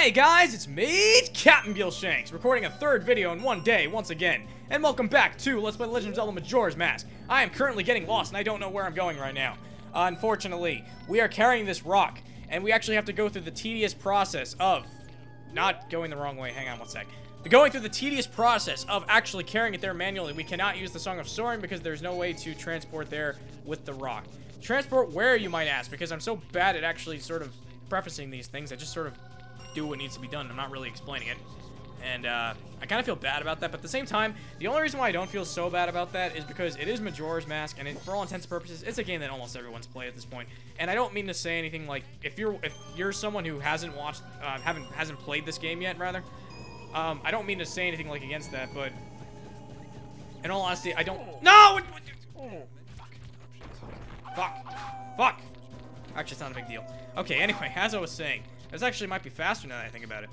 Hey guys, it's me, Captain Gilshanks, recording a third video in one day once again. And welcome back to Let's Play Legend of Zelda Majora's Mask. I am currently getting lost and I don't know where I'm going right now. Unfortunately, we are carrying this rock, and we actually have to go through the tedious process of... Not going the wrong way, hang on one sec. Going through the tedious process of actually carrying it there manually. We cannot use the Song of Soaring because there's no way to transport there with the rock. Transport where, you might ask, because I'm so bad at actually sort of prefacing these things. I just sort of do what needs to be done. I'm not really explaining it. And I kind of feel bad about that, but at the same time, the only reason why I don't feel so bad about that is because it is Majora's Mask, and for all intents and purposes, it's a game that almost everyone's played at this point. And I don't mean to say anything like, if you're someone who hasn't watched, hasn't played this game yet, rather, I don't mean to say anything like against that, but in all honesty, I don't. No! Fuck! Actually, it's not a big deal. Okay, anyway, as I was saying, this actually might be faster now that I think about it.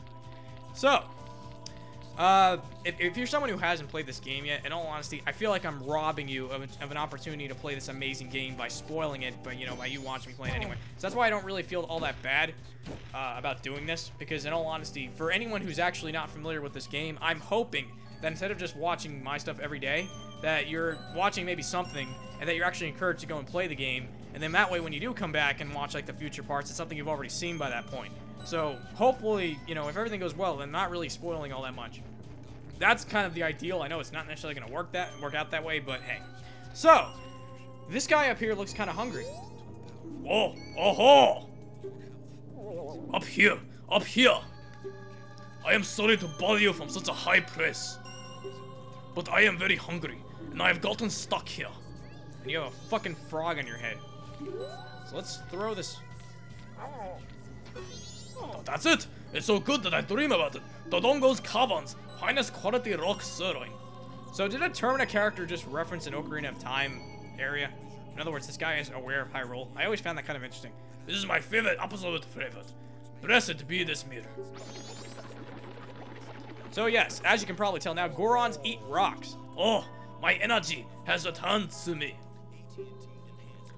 So, if you're someone who hasn't played this game yet, in all honesty, I feel like I'm robbing you of an opportunity to play this amazing game by spoiling it, but, you know, by you watching me play it anyway. So that's why I don't really feel all that bad about doing this, because in all honesty, for anyone who's actually not familiar with this game, I'm hoping that instead of just watching my stuff every day, that you're watching maybe something, and that you're actually encouraged to go and play the game, and then that way when you do come back and watch, like, the future parts, it's something you've already seen by that point. So, hopefully, you know, if everything goes well, then not really spoiling all that much. That's kind of the ideal. I know it's not necessarily going to work out that way, but hey. So, this guy up here looks kind of hungry. Oh, oh, up here. I am sorry to bother you from such a high place, but I am very hungry, and I have gotten stuck here. And you have a fucking frog on your head. So let's throw this. Oh, that's it. It's so good that I dream about it. Dodongo's Caverns, finest quality rock sirloin. So did a Termina character just reference an Ocarina of Time area? In other words, this guy is aware of Hyrule. I always found that kind of interesting. This is my favorite, absolute favorite. Blessed be this mirror. So yes, as you can probably tell now, Gorons eat rocks. Oh, my energy has returned to me.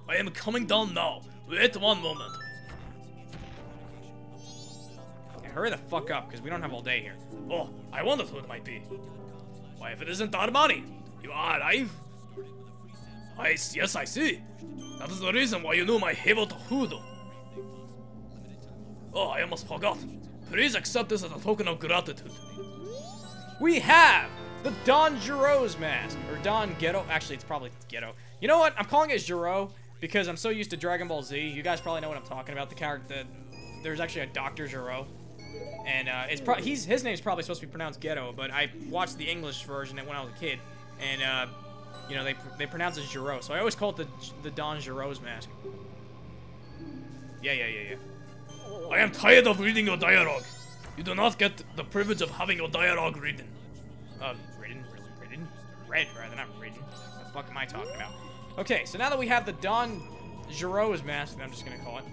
I am coming down now. Wait one moment. Hurry the fuck up, because we don't have all day here. Oh, I wondered who it might be. Why, if it isn't Armani, you are alive? Yes, I see. That is the reason why you knew my favorite food. Oh, I almost forgot. Please accept this as a token of gratitude. We have the Don Giro's mask, or Don Ghetto. Actually, it's probably Ghetto. You know what? I'm calling it Giro because I'm so used to Dragon Ball Z. You guys probably know what I'm talking about. The character, there's actually a Dr. Giro. And his name's probably supposed to be pronounced Ghetto, but I watched the English version when I was a kid, and you know, they pronounce it Giro, so I always call it the Don Giro's mask. Yeah. I am tired of reading your dialogue. You do not get the privilege of having your dialogue written. Read, rather, not written. What the fuck am I talking about? Okay, so now that we have the Don Giro's mask, I'm just gonna call it.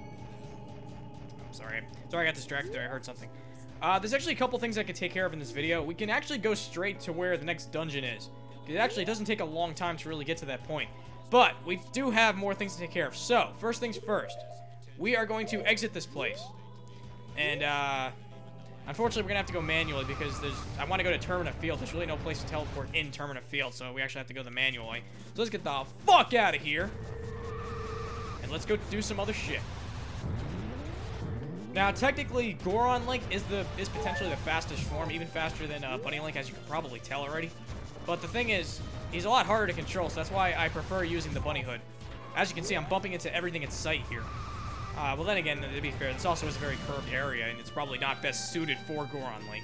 I'm sorry, I got distracted there. I heard something. There's actually a couple things I can take care of in this video. We can actually go straight to where the next dungeon is. It actually doesn't take a long time to really get to that point. But we do have more things to take care of. So, first things first. We are going to exit this place. And, unfortunately, we're going to have to go manually because I want to go to Termina Field. There's really no place to teleport in Termina Field, so we actually have to go the manual way. So let's get the fuck out of here. And let's go do some other shit. Now, technically, Goron Link is potentially the fastest form, even faster than Bunny Link, as you can probably tell already. But the thing is, he's a lot harder to control, so that's why I prefer using the bunny hood. As you can see, I'm bumping into everything in sight here. Well, then again, to be fair, this also is a very curved area, and it's probably not best suited for Goron Link.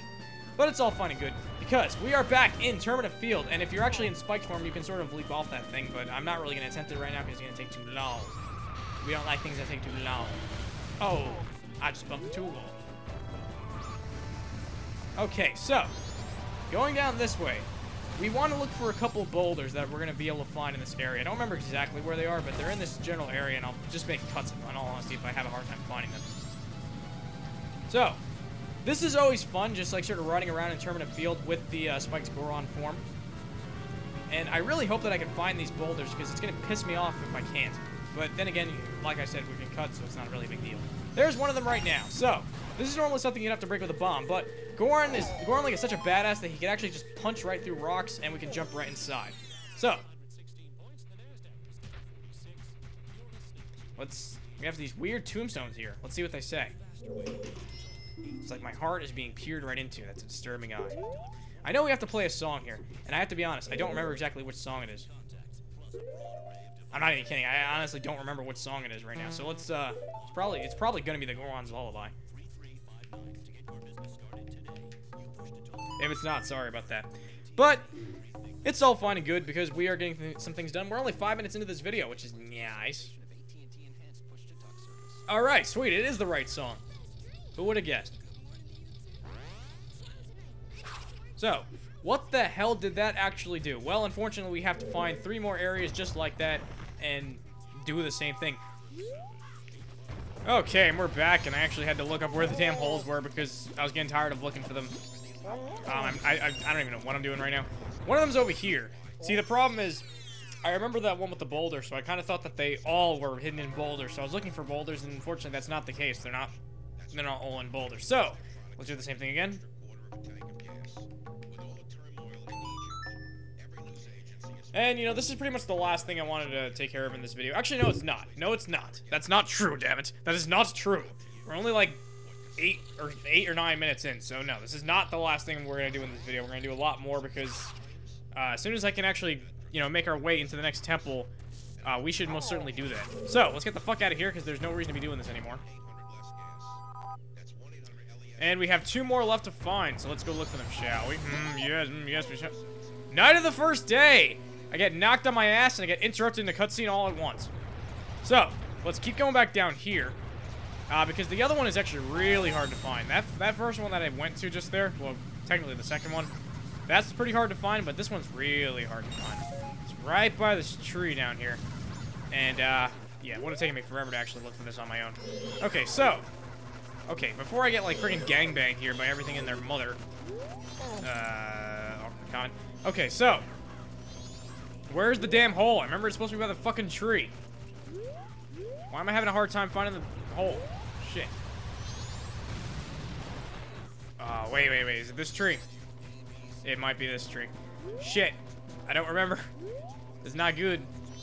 But it's all fine and good, because we are back in Termina Field, and if you're actually in spiked form, you can sort of leap off that thing, but I'm not really going to attempt it right now because it's going to take too long. We don't like things that take too long. Oh, I just bumped into a wall. Okay, so, going down this way, we want to look for a couple boulders that we're going to be able to find in this area. I don't remember exactly where they are, but they're in this general area, and I'll just make cuts, in all honesty, if I have a hard time finding them. So, this is always fun, just like sort of running around in Termina Field with the spiked Goron form. And I really hope that I can find these boulders, because it's going to piss me off if I can't. But then again, like I said, we can cut, so it's not really a big deal. There's one of them right now. So, This is normally something you'd have to break with a bomb, but Goron like is such a badass that he can actually just punch right through rocks and we can jump right inside. So, we have these weird tombstones here. Let's see what they say. It's like my heart is being peered right into. That's a disturbing eye. I know we have to play a song here, and I have to be honest, I don't remember exactly which song it is. I'm not even kidding. I honestly don't remember what song it is right now. So let's it's probably gonna be the Goron's Lullaby. If it's not, sorry about that. But it's all fine and good because we are getting some things done. We're only 5 minutes into this video, which is nice. All right, sweet. It is the right song. Who would have guessed? So, what the hell did that actually do? Well, unfortunately, we have to find 3 more areas just like that and do the same thing. Okay, and we're back, and I actually had to look up where the damn holes were because I was getting tired of looking for them. I don't even know what I'm doing right now. One of them's over here. See, the problem is, I remember that one with the boulder, so I kind of thought that they all were hidden in boulders. So I was looking for boulders, and unfortunately, that's not the case. They're not all in boulders. So let's do the same thing again. And, you know, this is pretty much the last thing I wanted to take care of in this video. Actually, no, it's not. No, it's not. That's not true, damn it. That is not true. We're only like 8 or 9 minutes in, so no, this is not the last thing we're going to do in this video. We're going to do a lot more because as soon as I can actually, you know, make our way into the next temple, we should most certainly do that. So, let's get the fuck out of here because there's no reason to be doing this anymore. And we have 2 more left to find, so let's go look for them, shall we? Yes, we shall. Night of the first day! I get knocked on my ass and I get interrupted in the cutscene all at once. So, let's keep going back down here. Because the other one is actually really hard to find. That first one that I went to just there, well, technically the second one, that's pretty hard to find, but this one's really hard to find. It's right by this tree down here. And, yeah, it would have taken me forever to actually look for this on my own. Okay, so, before I get, like, freaking gangbanged here by everything in their mother. Awkward comment. Okay, so, where's the damn hole? I remember it's supposed to be by the fucking tree. Why am I having a hard time finding the hole? Shit. Wait. Is it this tree? It might be this tree. Shit. I don't remember. It's not good.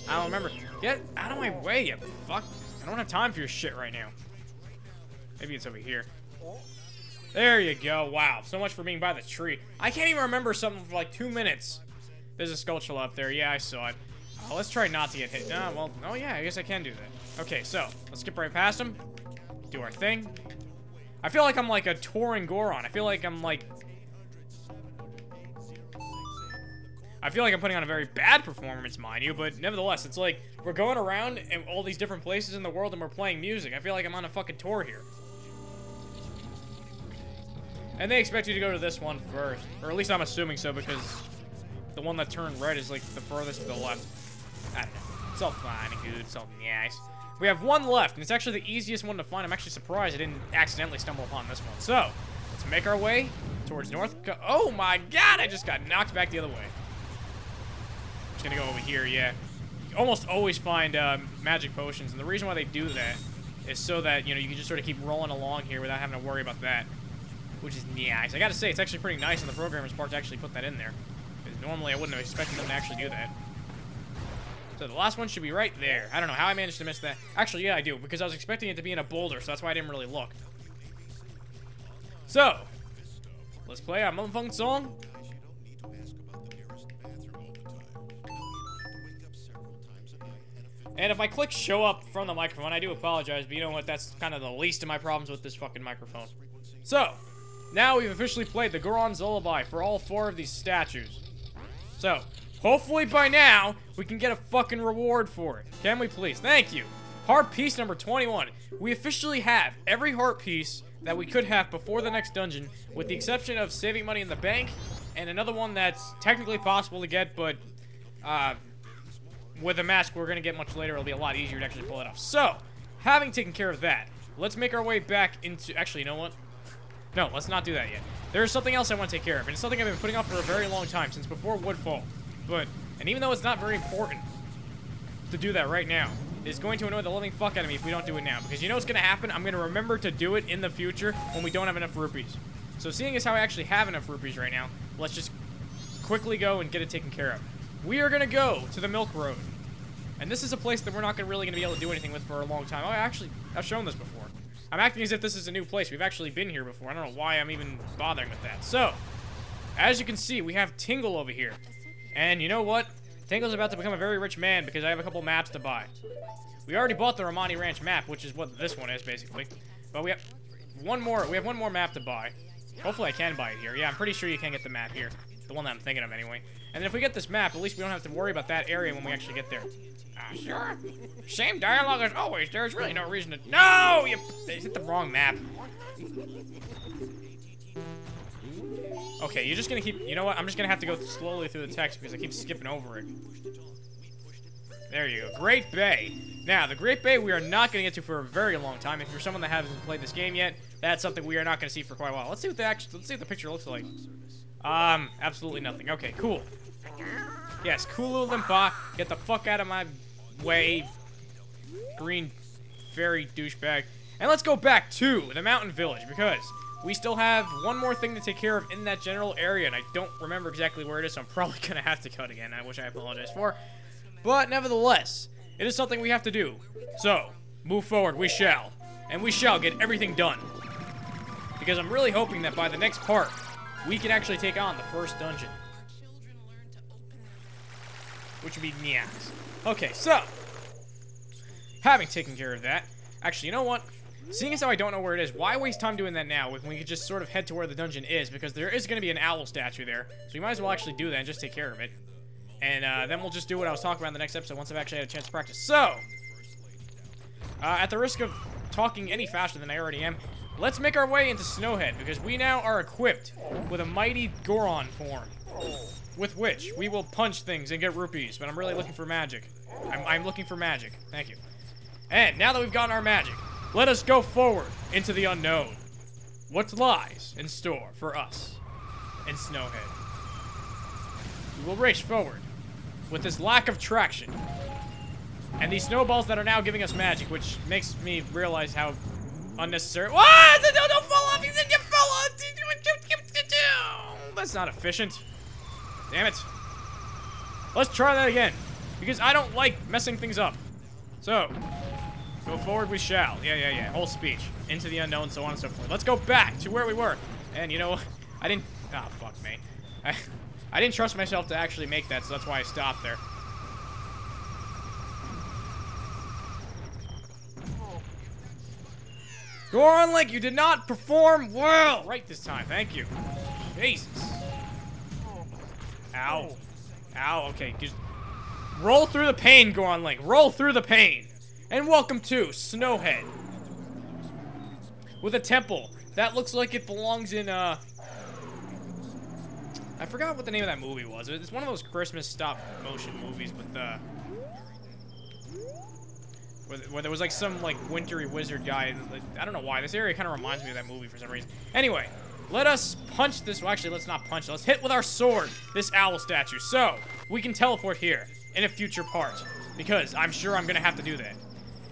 I don't remember. Get out of my way, you fuck. I don't have time for your shit right now. Maybe it's over here. There you go. Wow. So much for being by the tree. I can't even remember something for like 2 minutes. There's a sculpture up there. Yeah, I saw it. Let's try not to get hit. Well, oh yeah, I guess I can do that. Okay, so, let's skip right past him. Do our thing. I feel like I'm like a touring Goron. I feel like I'm putting on a very bad performance, mind you, but nevertheless, it's like we're going around in all these different places in the world and we're playing music. I feel like I'm on a fucking tour here. And they expect you to go to this one first. Or at least I'm assuming so, because the one that turned red is like the furthest to the left. I don't know. It's all fine and good. It's all nice. We have 1 left, and it's actually the easiest one to find. I'm actually surprised I didn't accidentally stumble upon this one. So, let's make our way towards north. Oh my god, I just got knocked back the other way. I'm just gonna go over here, yeah. You almost always find magic potions, and the reason why they do that is so that, you know, you can just sort of keep rolling along here without having to worry about that. Which is nice. I gotta say, it's actually pretty nice on the programmer's part to actually put that in there. Because normally I wouldn't have expected them to actually do that. So the last one should be right there. I don't know how I managed to miss that. Actually, yeah, I do, because I was expecting it to be in a boulder, so that's why I didn't really look. So, let's play our motherfucking song. And if I click show up from the microphone, I do apologize, but you know what? That's kind of the least of my problems with this fucking microphone. So, now we've officially played the Goron's Lullaby for all 4 of these statues. So, hopefully by now, we can get a fucking reward for it. Can we please? Thank you. Heart piece number 21. We officially have every heart piece that we could have before the next dungeon, with the exception of saving money in the bank, and another one that's technically possible to get, but with a mask we're going to get much later, it'll be a lot easier to actually pull it off. So, having taken care of that, let's make our way back into... Actually, you know what? No, let's not do that yet. There's something else I want to take care of, and it's something I've been putting off for a very long time, since before Woodfall. And even though it's not very important to do that right now, is going to annoy the living fuck out of me if we don't do it now. Because you know what's going to happen? I'm going to remember to do it in the future when we don't have enough rupees. So seeing as how I actually have enough rupees right now, let's just quickly go and get it taken care of. We are going to go to the Milk Road. And this is a place that we're not really going to be able to do anything with for a long time. Oh, I've shown this before. I'm acting as if this is a new place. We've actually been here before. I don't know why I'm even bothering with that. So, as you can see, we have Tingle over here. And you know what? Tingle's about to become a very rich man because I have a couple maps to buy. We already bought the Romani Ranch map, which is what this one is, basically. But we have one more map to buy. Hopefully I can buy it here. Yeah, I'm pretty sure you can get the map here. The one that I'm thinking of, anyway. And then if we get this map, at least we don't have to worry about that area when we actually get there. Sure. Same dialogue as always. There's really no reason to... No! You hit the wrong map. Okay, you're just gonna keep... You know what? I'm just gonna have to go slowly through the text because I keep skipping over it. There you go. Great Bay. Now, the Great Bay we are not gonna get to for a very long time. If you're someone that hasn't played this game yet, that's something we are not gonna see for quite a while. Let's see what the picture looks like. Absolutely nothing. Okay, cool. Yes, Kulu Limpa, get the fuck out of my way, green fairy douchebag. And let's go back to the mountain village, because we still have one more thing to take care of in that general area, and I don't remember exactly where it is, so I'm probably going to have to cut again, which I apologize for. But nevertheless, it is something we have to do. So, move forward, we shall. And we shall get everything done. Because I'm really hoping that by the next part, we can actually take on the first dungeon. Which would be Nias. Okay, so, having taken care of that, actually, you know what? Seeing as how I don't know where it is, why waste time doing that now when we could just sort of head to where the dungeon is, because there is going to be an owl statue there, so we might as well actually do that and just take care of it. And then we'll just do what I was talking about in the next episode once I've actually had a chance to practice. So, at the risk of talking any faster than I already am, let's make our way into Snowhead, because we now are equipped with a mighty Goron form. With which we will punch things and get rupees, but I'm really looking for magic. I'm looking for magic. Thank you. And now that we've gotten our magic, let us go forward into the unknown. What lies in store for us in Snowhead? We will race forward with this lack of traction and these snowballs that are now giving us magic, which makes me realize how unnecessary. What? Don't fall off! You fell off! That's not efficient. Damn it. Let's try that again, because I don't like messing things up. So, go forward we shall. Yeah. Whole speech. Into the unknown, so on and so forth. Let's go back to where we were. And you know, I didn't... Oh, fuck me. I didn't trust myself to actually make that, so that's why I stopped there. Goron Link, you did not perform well right this time. Thank you. Jesus. Ow. Ow, okay. Just roll through the pain, Goron Link. Roll through the pain. And welcome to Snowhead. With a temple that looks like it belongs in, I forgot what the name of that movie was. It's one of those Christmas stop-motion movies with, where there was, like, some, like, wintry wizard guy. Like, I don't know why. This area kind of reminds me of that movie for some reason. Anyway. Let us punch this. Well, actually, let's not punch. Let's hit with our sword this owl statue, so we can teleport here in a future part, because I'm sure I'm gonna have to do that.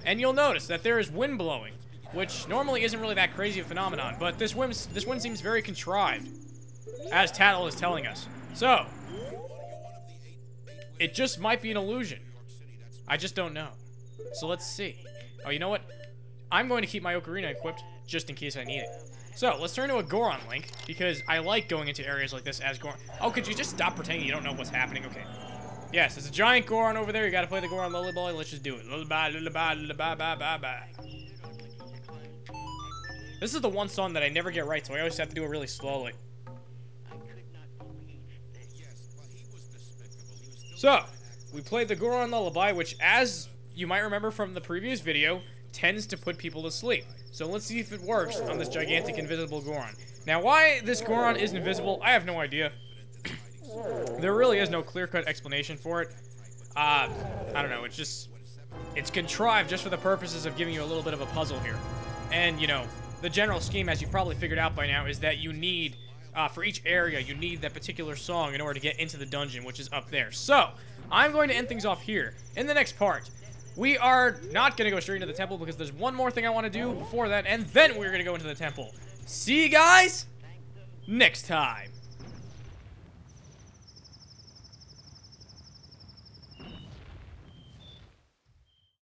And you'll notice that there is wind blowing, which normally isn't really that crazy a phenomenon, but this wind seems very contrived, as Tattle is telling us. So it just might be an illusion. I just don't know. So let's see. Oh, you know what? I'm going to keep my ocarina equipped just in case I need it. So, let's turn to a Goron Link, because I like going into areas like this as Goron. Oh, could you just stop pretending you don't know what's happening? Okay. Yes, there's a giant Goron over there. You gotta play the Goron Lullaby. Let's just do it. Lullaby, lullaby, lullaby, bye, bye, bye. This is the one song that I never get right, so I always have to do it really slowly. So, we played the Goron Lullaby, which, as you might remember from the previous video, tends to put people to sleep. So let's see if it works on this gigantic invisible Goron. Now, why this Goron is invisible, I have no idea. There really is no clear-cut explanation for it. I don't know, it's contrived just for the purposes of giving you a little bit of a puzzle here. And, you know, the general scheme, as you probably figured out by now, is that you need, for each area, you need that particular song in order to get into the dungeon, which is up there. So, I'm going to end things off here. In the next part, we are not going to go straight into the temple because there's one more thing I want to do before that, and then we're going to go into the temple. See you guys next time.